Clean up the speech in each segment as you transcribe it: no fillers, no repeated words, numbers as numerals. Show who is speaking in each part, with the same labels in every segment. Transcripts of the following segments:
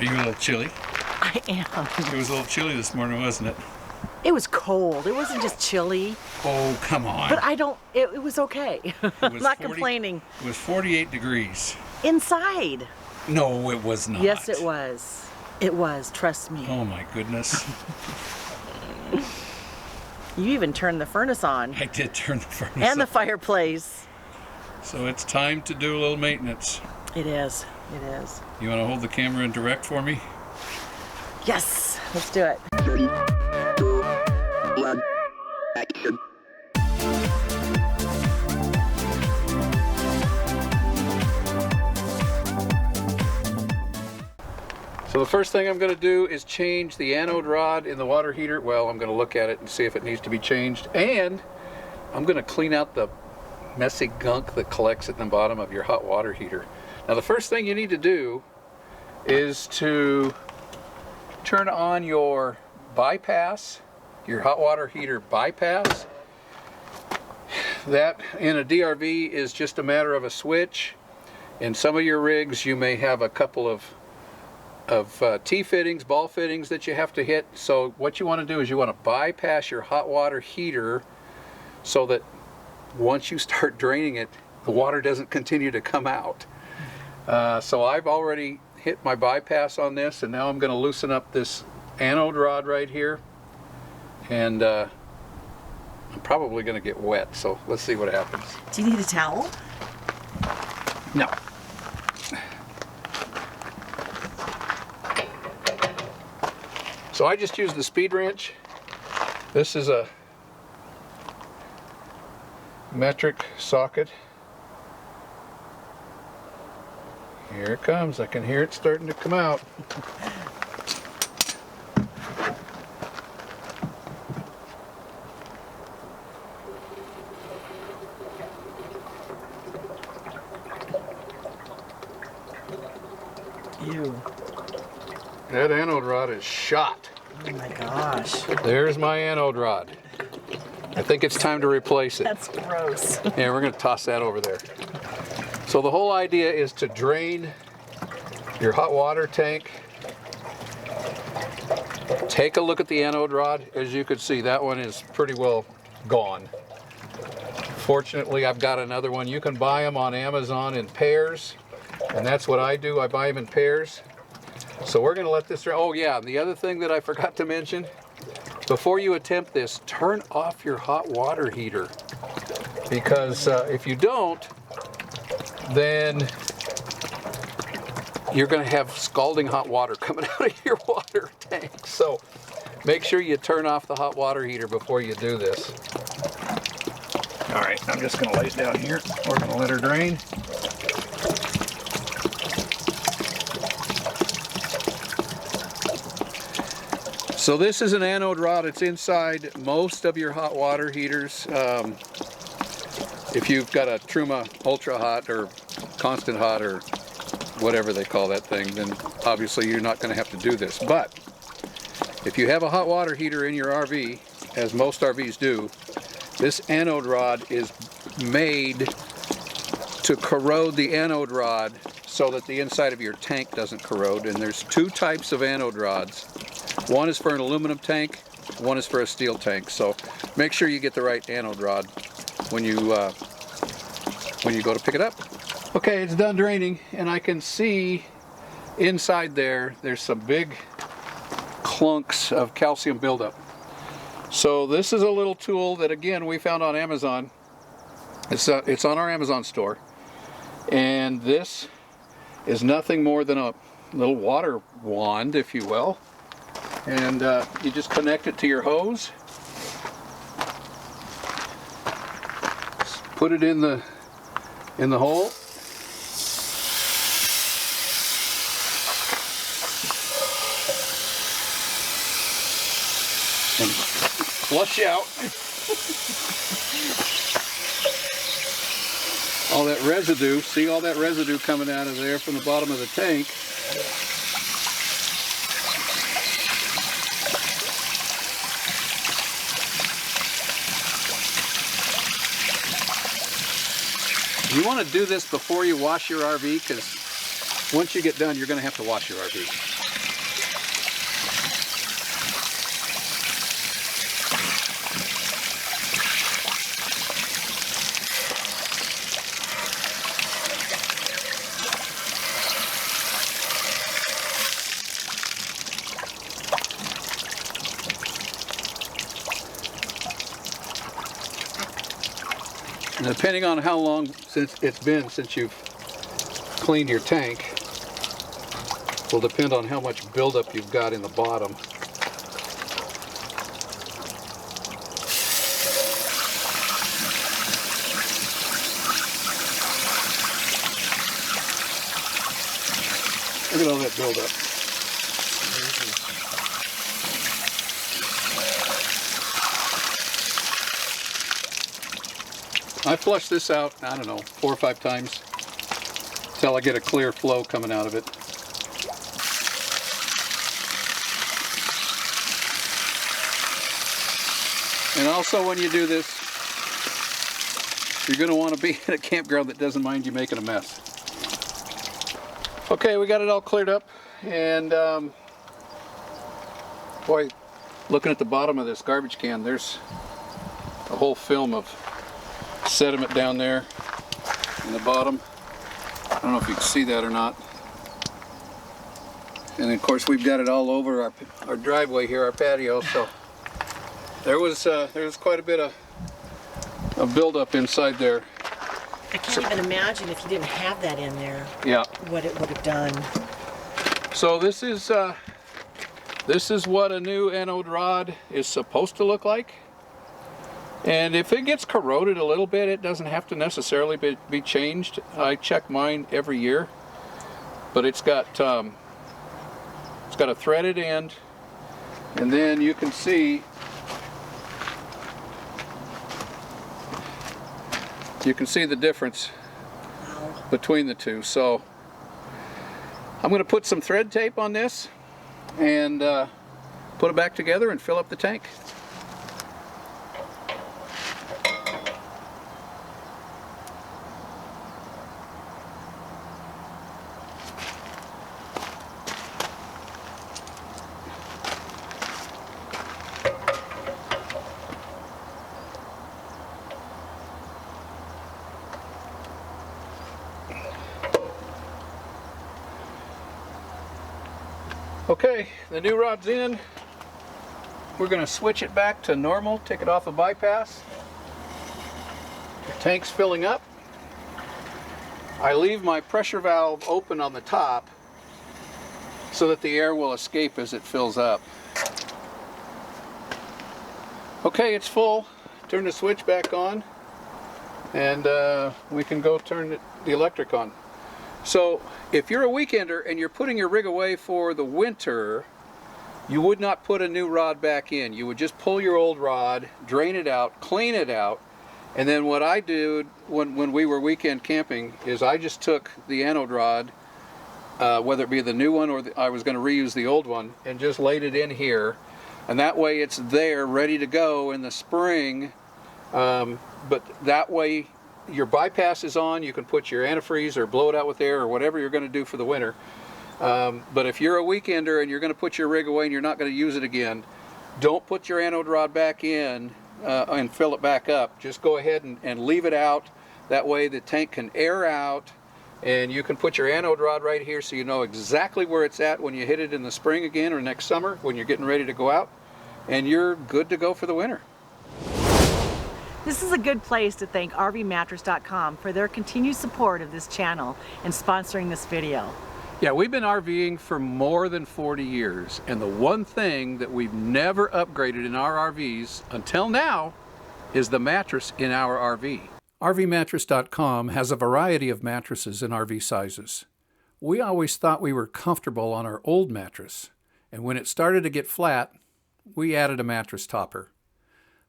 Speaker 1: Are you a little chilly?
Speaker 2: I am.
Speaker 1: It was a little chilly this morning, wasn't it?
Speaker 2: It was cold. It wasn't just chilly.
Speaker 1: Oh, come on.
Speaker 2: But it was okay. I'm not
Speaker 1: 40
Speaker 2: complaining.
Speaker 1: It was 48 degrees.
Speaker 2: Inside.
Speaker 1: No, it was not.
Speaker 2: Yes, it was. It was, trust me.
Speaker 1: Oh my goodness.
Speaker 2: You even turned the furnace on.
Speaker 1: I did turn the furnace on.
Speaker 2: And the fireplace.
Speaker 1: So it's time to do a little maintenance.
Speaker 2: It is. It is.
Speaker 1: You want to hold the camera and direct for me?
Speaker 2: Yes, let's do it.
Speaker 3: 3, 2, 1, action.
Speaker 1: So the first thing I'm going to do is change the anode rod in the water heater. Well, I'm going to look at it and see if it needs to be changed. And I'm going to clean out the messy gunk that collects at the bottom of your hot water heater. Now the first thing you need to do is to turn on your bypass, your hot water heater bypass. That in a DRV is just a matter of a switch. In some of your rigs you may have a couple of T-fittings, ball fittings that you have to hit. So what you want to do is you want to bypass your hot water heater so that once you start draining it, the water doesn't continue to come out. So I've already hit my bypass on this, and now I'm going to loosen up this anode rod right here. And I'm probably going to get wet, so let's see what happens.
Speaker 2: Do you need a towel?
Speaker 1: No. So I just use the speed wrench. This is a metric socket. Here it comes. I can hear it starting to come out.
Speaker 2: Ew.
Speaker 1: That anode rod is shot.
Speaker 2: Oh my gosh.
Speaker 1: There's my anode rod. I think it's time to replace it.
Speaker 2: That's gross.
Speaker 1: Yeah, we're going to toss that over there. So the whole idea is to drain your hot water tank. Take a look at the anode rod. As you can see, that one is pretty well gone. Fortunately, I've got another one. You can buy them on Amazon in pairs, and that's what I do. I buy them in pairs. So we're going to let this drain. Oh yeah, the other thing that I forgot to mention, before you attempt this, turn off your hot water heater, because if you don't, then you're going to have scalding hot water coming out of your water tank. So make sure you turn off the hot water heater before you do this. All right, I'm just going to lay it down here. We're going to let her drain. So this is an anode rod. It's inside most of your hot water heaters. If you've got a Truma Ultra Hot or Constant Hot or whatever they call that thing, then obviously you're not going to have to do this. But if you have a hot water heater in your RV, as most RVs do, this anode rod is made to corrode the anode rod so that the inside of your tank doesn't corrode. And there's two types of anode rods. One is for an aluminum tank, one is for a steel tank. So make sure you get the right anode rod when you go to pick it up. Okay, it's done draining, and I can see inside there's some big clunks of calcium buildup. So this is a little tool that, again, we found on Amazon. It's on our Amazon store, and this is nothing more than a little water wand, if you will. And you just connect it to your hose. Put it in the hole. And flush out all that residue. See all that residue coming out of there from the bottom of the tank. You want to do this before you wash your RV, because once you get done, you're going to have to wash your RV. And depending on how long it's been since you've cleaned your tank will depend on how much buildup you've got in the bottom. Look at all that buildup. I flush this out, I don't know, 4 or 5 times until I get a clear flow coming out of it. And also when you do this, you're going to want to be in a campground that doesn't mind you making a mess. Okay, we got it all cleared up, and boy, looking at the bottom of this garbage can, there's a whole film of sediment down there in the bottom. I don't know if you can see that or not. And of course we've got it all over our driveway here, our patio, so there was quite a bit of buildup inside there.
Speaker 2: I can't even imagine if you didn't have that in there,
Speaker 1: Yeah.
Speaker 2: what it would have done.
Speaker 1: So this is what a new anode rod is supposed to look like. And if it gets corroded a little bit, it doesn't have to necessarily be changed. I check mine every year, but it's got a threaded end, and then you can see the difference between the two. So I'm going to put some thread tape on this and put it back together and fill up the tank. Okay, the new rod's in. We're going to switch it back to normal, take it off a bypass. The tank's filling up. I leave my pressure valve open on the top so that the air will escape as it fills up. Okay, it's full. Turn the switch back on, and we can go turn the electric on. So if you're a weekender and you're putting your rig away for the winter, you would not put a new rod back in. You would just pull your old rod, drain it out, clean it out, and then what I did when we were weekend camping is I just took the anode rod, whether it be the new one or I was going to reuse the old one, and just laid it in here, and that way it's there ready to go in the spring. But that way your bypass is on, you can put your antifreeze or blow it out with air or whatever you're going to do for the winter. But if you're a weekender and you're going to put your rig away and you're not going to use it again, don't put your anode rod back in and fill it back up. Just go ahead and leave it out. That way the tank can air out, and you can put your anode rod right here so you know exactly where it's at when you hit it in the spring again or next summer when you're getting ready to go out, and you're good to go for the winter.
Speaker 2: This is a good place to thank RVmattress.com for their continued support of this channel and sponsoring this video.
Speaker 1: Yeah, we've been RVing for more than 40 years, and the one thing that we've never upgraded in our RVs until now is the mattress in our RV. RVmattress.com has a variety of mattresses in RV sizes. We always thought we were comfortable on our old mattress, and when it started to get flat, we added a mattress topper.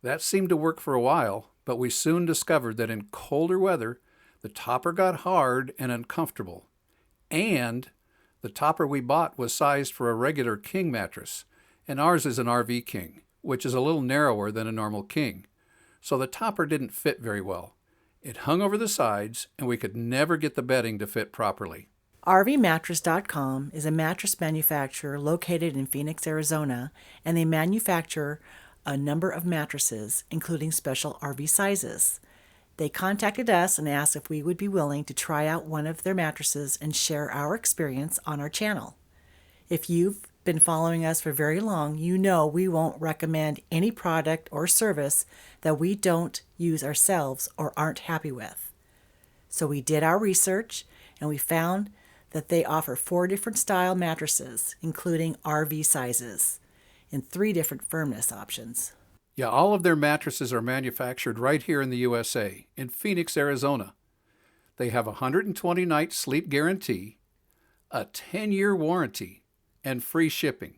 Speaker 1: That seemed to work for a while, but we soon discovered that in colder weather, the topper got hard and uncomfortable. And the topper we bought was sized for a regular king mattress, and ours is an RV king, which is a little narrower than a normal king. So the topper didn't fit very well. It hung over the sides, and we could never get the bedding to fit properly.
Speaker 2: RVmattress.com is a mattress manufacturer located in Phoenix, Arizona, and they manufacture a number of mattresses, including special RV sizes. They contacted us and asked if we would be willing to try out one of their mattresses and share our experience on our channel. If you've been following us for very long, you know we won't recommend any product or service that we don't use ourselves or aren't happy with. So we did our research and we found that they offer 4 different style mattresses, including RV sizes, in 3 different firmness options.
Speaker 1: Yeah, all of their mattresses are manufactured right here in the USA, in Phoenix, Arizona. They have a 120-night sleep guarantee, a 10-year warranty, and free shipping.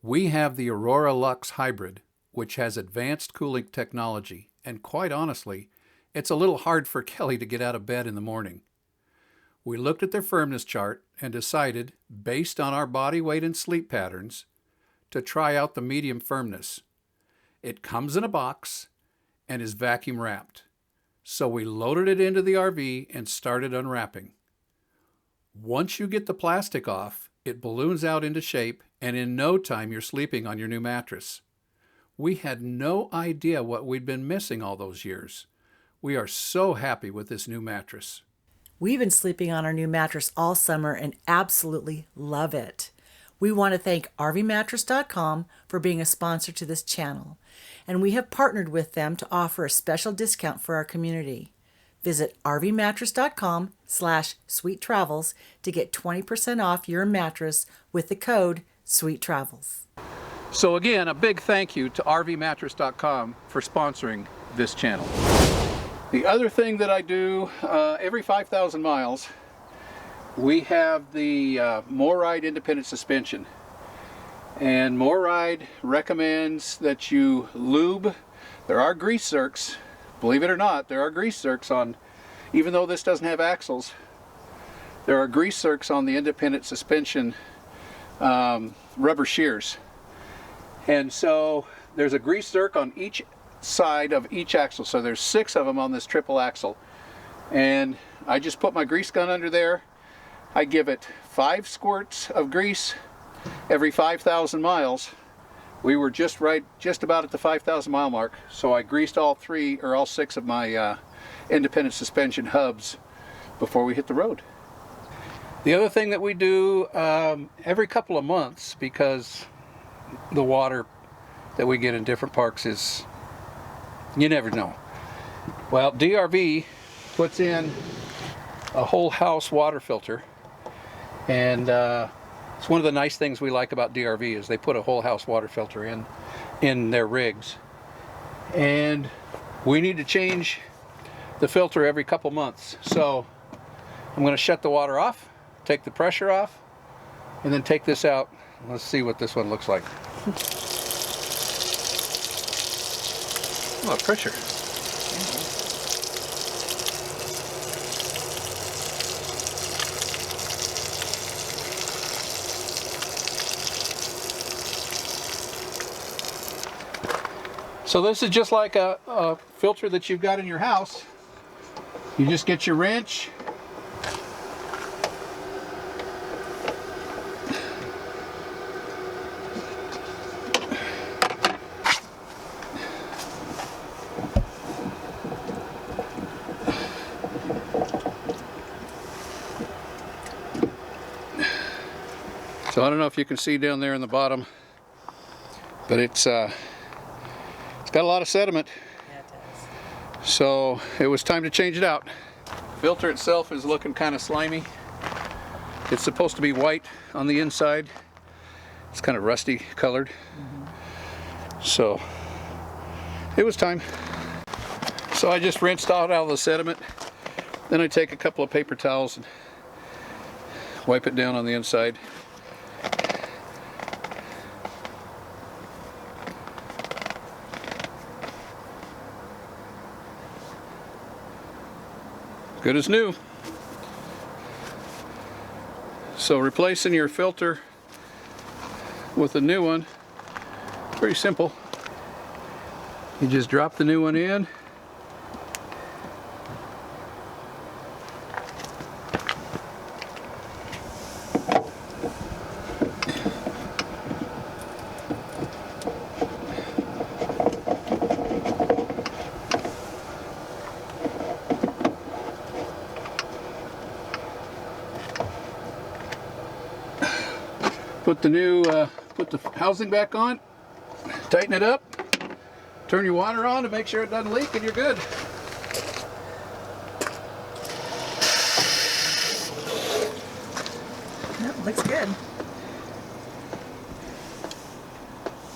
Speaker 1: We have the Aurora Lux Hybrid, which has advanced cooling technology, and quite honestly, it's a little hard for Kelly to get out of bed in the morning. We looked at their firmness chart and decided, based on our body weight and sleep patterns, to try out the medium firmness. It comes in a box and is vacuum wrapped. So we loaded it into the RV and started unwrapping. Once you get the plastic off, it balloons out into shape, and in no time you're sleeping on your new mattress. We had no idea what we'd been missing all those years. We are so happy with this new mattress.
Speaker 2: We've been sleeping on our new mattress all summer and absolutely love it. We want to thank RVmattress.com for being a sponsor to this channel, and we have partnered with them to offer a special discount for our community. Visit RVmattress.com/sweettravels to get 20% off your mattress with the code SweetTravels.
Speaker 1: So again, a big thank you to RVmattress.com for sponsoring this channel. The other thing that I do every 5,000 miles, we have the MoRide independent suspension. And MoRide recommends that you lube. There are grease zerks, believe it or not, there are grease zerks on, even though this doesn't have axles, there are grease zerks on the independent suspension rubber shears. And so there's a grease zerk on each side of each axle. So there's 6 of them on this triple axle. And I just put my grease gun under there. I give it 5 squirts of grease every 5,000 miles. We were just about at the 5,000 mile mark. So I greased all 6 of my independent suspension hubs before we hit the road. The other thing that we do every couple of months, because the water that we get in different parks is, you never know. Well, DRV puts in a whole house water filter, and it's one of the nice things we like about DRV is they put a whole house water filter in their rigs, and we need to change the filter every couple months. So I'm going to shut the water off, take the pressure off, and then take this out. Let's see what this one looks like. Oh, pressure. So this is just like a filter that you've got in your house. You just get your wrench, so I don't know if you can see down there in the bottom, but it's got a lot of sediment.
Speaker 2: Yeah, it does.
Speaker 1: So it was time to change it out. The filter itself is looking kind of slimy. It's supposed to be white on the inside. It's kind of rusty colored. So it was time. So I just rinsed out all the sediment. Then I take a couple of paper towels and wipe it down on the inside. Good as new. So replacing your filter with a new one, pretty simple. You just drop the new one in. Put the housing back on, tighten it up, turn your water on to make sure it doesn't leak, and you're good.
Speaker 2: Yep, looks good.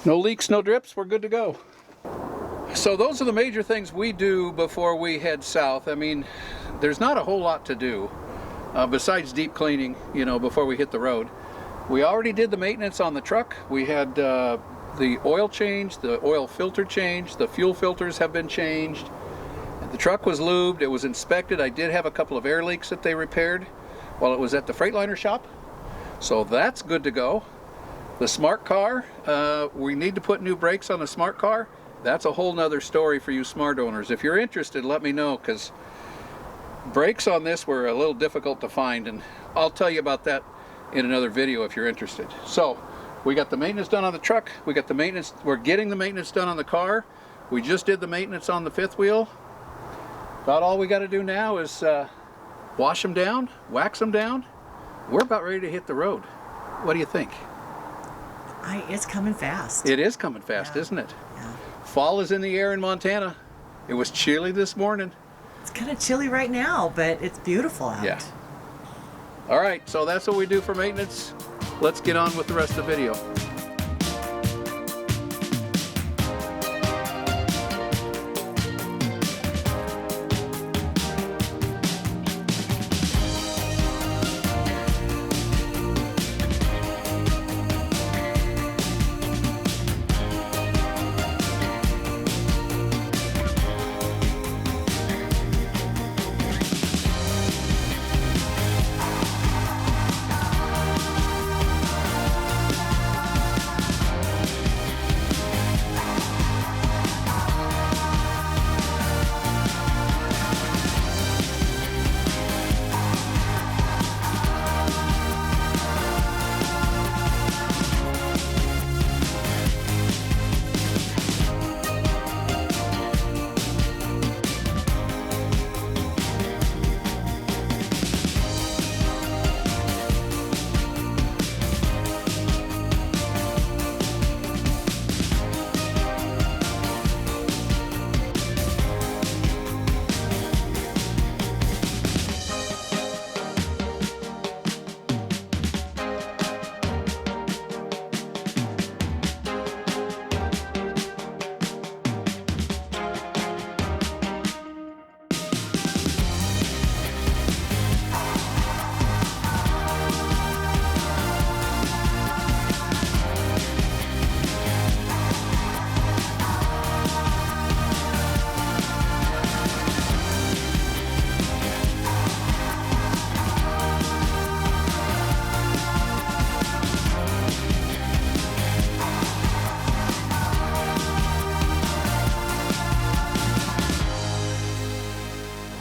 Speaker 1: No leaks, no drips, we're good to go. So those are the major things we do before we head south. I mean, there's not a whole lot to do besides deep cleaning, you know, before we hit the road. We already did the maintenance on the truck. We had the oil change, the oil filter change, the fuel filters have been changed. The truck was lubed, it was inspected. I did have a couple of air leaks that they repaired while it was at the Freightliner shop. So that's good to go. The smart car, we need to put new brakes on the smart car. That's a whole nother story for you smart owners. If you're interested, let me know, because brakes on this were a little difficult to find, and I'll tell you about that in another video if you're interested. So we got the maintenance done on the truck, we're getting the maintenance done on the car, we just did the maintenance on the fifth wheel. About all we got to do now is wash them down, wax them down. We're about ready to hit the road. What do you think?
Speaker 2: It's coming fast.
Speaker 1: It is coming fast,
Speaker 2: Yeah.
Speaker 1: isn't it?
Speaker 2: Yeah.
Speaker 1: Fall is in the air in Montana. It was chilly this morning.
Speaker 2: It's kind of chilly right now, but it's beautiful out.
Speaker 1: Yeah. All right, so that's what we do for maintenance. Let's get on with the rest of the video.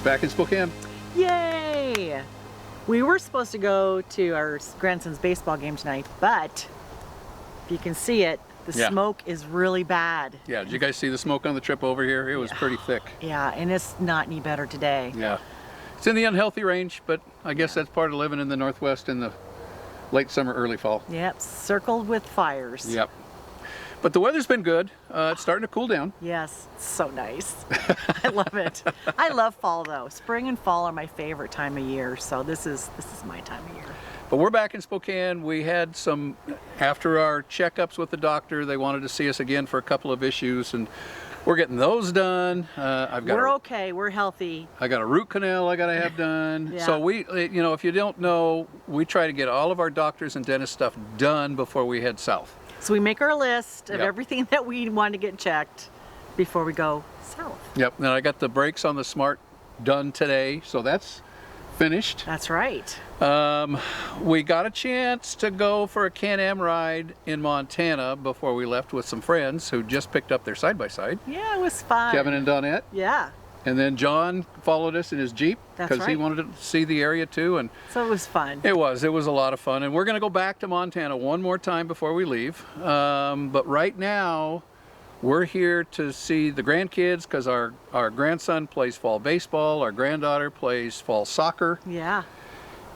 Speaker 1: Back in Spokane.
Speaker 2: Yay! We were supposed to go to our grandson's baseball game tonight, but if you can see it, the
Speaker 1: Yeah.
Speaker 2: smoke is really bad.
Speaker 1: Yeah, did you guys see the smoke on the trip over here? It was pretty thick.
Speaker 2: Yeah, and it's not any better today.
Speaker 1: Yeah. It's in the unhealthy range, but I guess that's part of living in the Northwest in the late summer, early fall.
Speaker 2: Yep, circled with fires.
Speaker 1: Yep. But the weather's been good. It's starting to cool down.
Speaker 2: Yes, it's so nice. I love it. I love fall though. Spring and fall are my favorite time of year, so this is my time of year.
Speaker 1: But we're back in Spokane. We had some, after our checkups with the doctor, they wanted to see us again for a couple of issues, and we're getting those done.
Speaker 2: We're okay. We're healthy.
Speaker 1: I got a root canal I got to have done.
Speaker 2: Yeah.
Speaker 1: So we, you know, if you don't know, we try to get all of our doctors and dentist stuff done before we head south.
Speaker 2: So we make our list of
Speaker 1: Yep.
Speaker 2: everything that we want to get checked before we go south.
Speaker 1: Yep. And I got the brakes on the Smart done today, so that's finished.
Speaker 2: That's right.
Speaker 1: We got a chance to go for a Can-Am ride in Montana before we left with some friends who just picked up their side-by-side.
Speaker 2: Yeah, it was fun.
Speaker 1: Kevin and Donette.
Speaker 2: Yeah,
Speaker 1: And then John followed us in his Jeep
Speaker 2: That's
Speaker 1: because he
Speaker 2: right.
Speaker 1: wanted to see the area too. And
Speaker 2: so it was fun.
Speaker 1: it was a lot of fun. And we're going to go back to Montana one more time before we leave. But right now, we're here to see the grandkids because our grandson plays fall baseball. Our granddaughter plays fall soccer.
Speaker 2: Yeah.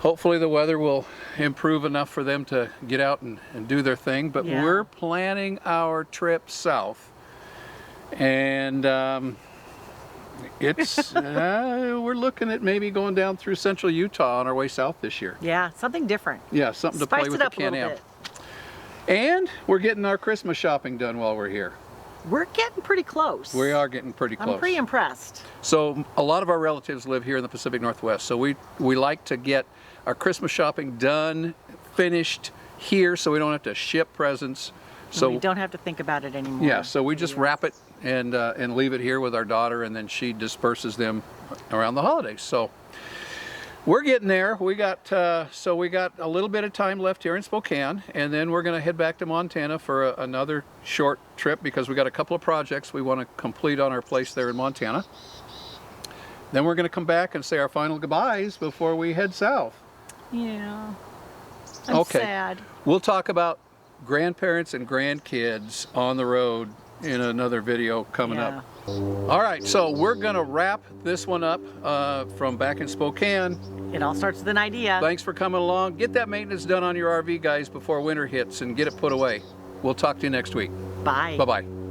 Speaker 1: hopefully the weather will improve enough for them to get out and do their thing. But
Speaker 2: Yeah.
Speaker 1: we're planning our trip south. And it's we're looking at maybe going down through central Utah on our way south this year.
Speaker 2: Yeah, something different.
Speaker 1: Yeah, something to
Speaker 2: Spice
Speaker 1: play with
Speaker 2: it
Speaker 1: the
Speaker 2: up a little
Speaker 1: Can-Am.
Speaker 2: bit.
Speaker 1: And we're getting our Christmas shopping done while we're here.
Speaker 2: We're getting pretty close.
Speaker 1: We are getting pretty close.
Speaker 2: I'm pretty impressed.
Speaker 1: So a lot of our relatives live here in the Pacific Northwest. So we like to get our Christmas shopping done, finished here, so we don't have to ship presents.
Speaker 2: So we
Speaker 1: So
Speaker 2: don't have to think about it anymore.
Speaker 1: yeah, so we just wrap it and leave it here with our daughter, and then she disperses them around the holidays. So we're getting there. We got a little bit of time left here in Spokane, and then we're going to head back to Montana for another short trip because we got a couple of projects we want to complete on our place there in Montana. Then we're going to come back and say our final goodbyes before we head south.
Speaker 2: Yeah. I'm
Speaker 1: Okay.
Speaker 2: sad.
Speaker 1: We'll talk about grandparents and grandkids on the road in another video coming up. All right, so we're going to wrap this one up from back in Spokane.
Speaker 2: It all starts with an idea.
Speaker 1: Thanks for coming along. Get that maintenance done on your RV, guys, before winter hits and get it put away. We'll talk to you next week.
Speaker 2: Bye.
Speaker 1: Bye-bye.